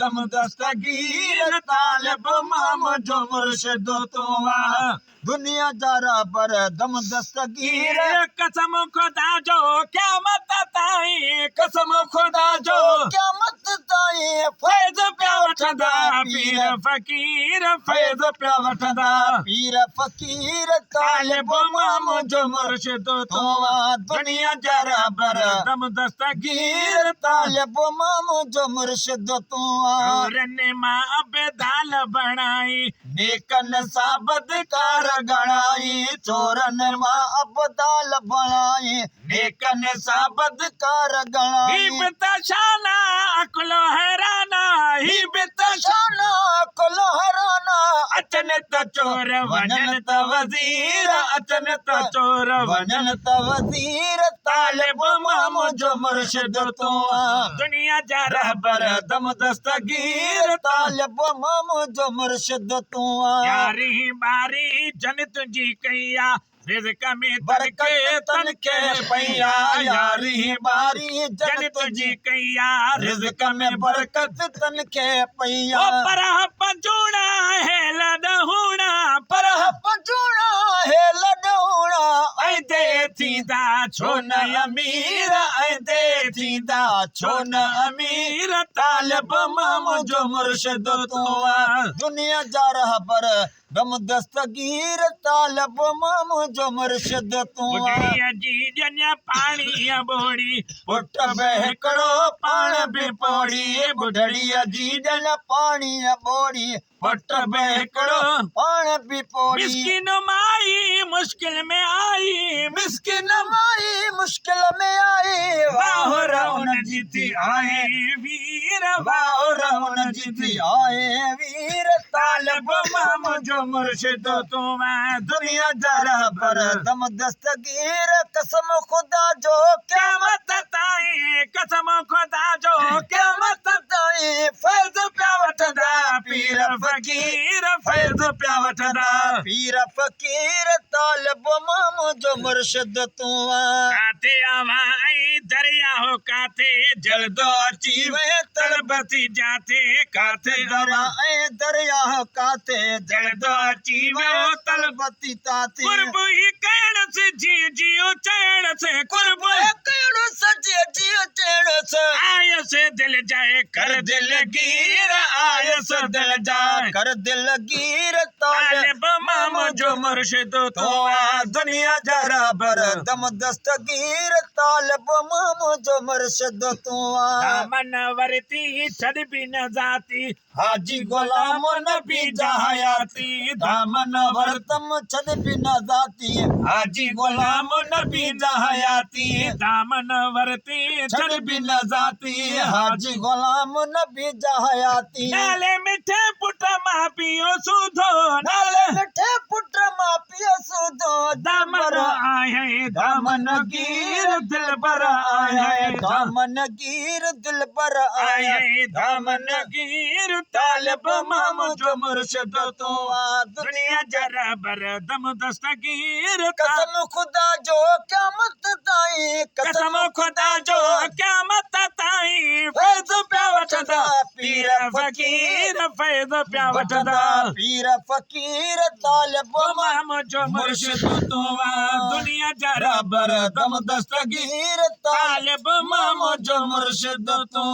दम दस्तगीर तालिब माम जो मुर्शिद तू दुनिया जरा पर दम दस्तगीर कसम खुदा जो क़यामत ताईं कसम खुदा जो क़यामत ताईं फैज़ पिया वठंदा पीर फ़कीर फैज़ पिया वठंदा पीर फ़कीर तालिब माम जो मुर्शिद तू दुनिया जरा पर दम दस्तगीर गिर तालिब माम जो मुर्शिद तू रने मां अबदाल बणाई नेकन साबद कार गणाई चोरन मां अबदाल बणाई नेकन साबद कार ही गणाई बितशाना अकुलो हैराना ही शाना कुल हराना अचन त चोर वञन त वज़ीर अचन त चोर वञन त वज़ीर तालिब माम जो मुर्शिद तू दुनिया जा रहबर दम दस्तगीर तालिब माम जो मुर्शिद तू यारी बारी जन तुंहिंजी कईया रिज़्क़ में बरकत तन के पैया यारी बारी जन जन तुंहिंजी कईया रिज़्क़ में बरकत तन के पैया पर पंजूड़ा है लॾहूणा पर पंजूड़ा है लॾूणा ऐं दे थींदा छो न अमीर ऐं दे थींदा छो न अमीर तालिब माम जो मुर्शिद तू दुनिया जा रहबर दम दस्तगीर तालिब माम जो मुर्शिद तू बुढ़ड़ीअ जी ॼञ पाणीअ ॿोड़ी पुट हिकिड़ो पाण बि पोड़ी बुढ़ड़ीअ जी ॼल पाणी ॿोड़ी पुट हिकिड़ो पाण बि पोड़ी मिस्किन माई मुश्किल में आई मिस्किन माई मुश्किल में आई वाहुर उन जी थी आए वीर वाहुर हुन जी थी आए वीर तालिब माम जो मुर्शिद तू दुनिया जरा पर दम दस्तगीर कसम खुदा जो क़यामत ताईं कसम खुदा जो क़यामत ताईं फैज़ पिया वठंदा पीर फ़कीर फैज़ पिया वठंदा पीर फ़कीर तालिब माम जो मुर्शिद तू काथे आवा ऐं दरिया हो काथे जलदो अची वे तड़बती जाथे काथे दरा ऐं दरिया काथे जलदो अची वियो तलबती ताती कुर्ब ही कण से जी जियो चैन से कुर्ब कहिड़ो सजे जियो चैन से आय से दिल जाए कर दिल गीर आय से दिल जाए कर दिल गीर तालिब माम जो मुर्शिद तो दुनिया जरा बर दम दस्तगीर तालिब माम जो मुर्शिद तू दामन वरती छड़ भी न जाती हाजी गुलाम नबी जहायाती दामन वरतम छद भी न जाती हाजी गुलाम नबी जहायाती दामन वरती छद भी न जाती हाजी गुलाम नबी जहायाती नाले मिठे पुट मां पियो सुधो नाले मिठे पुट मां पियो सुधो दामन आए दामन गिर दिल पर आए दामन गिर दिल पर आए दामन गिर तालिब माम जो मुर्शिद तू दुनिया जरा बर दम दस्तगीर कसम खुदा जो क़यामत ताईं कसम खुदा जो क़यामत ताईं फैज़ पिया वठंदा पीर फ़कीर फैज़ पिया वठंदा पीर फ़कीर तालिब माम जो मुर्शिद तू दुनिया जरा बर दम दस्तगीर तालिब माम जो मुर्शिद तू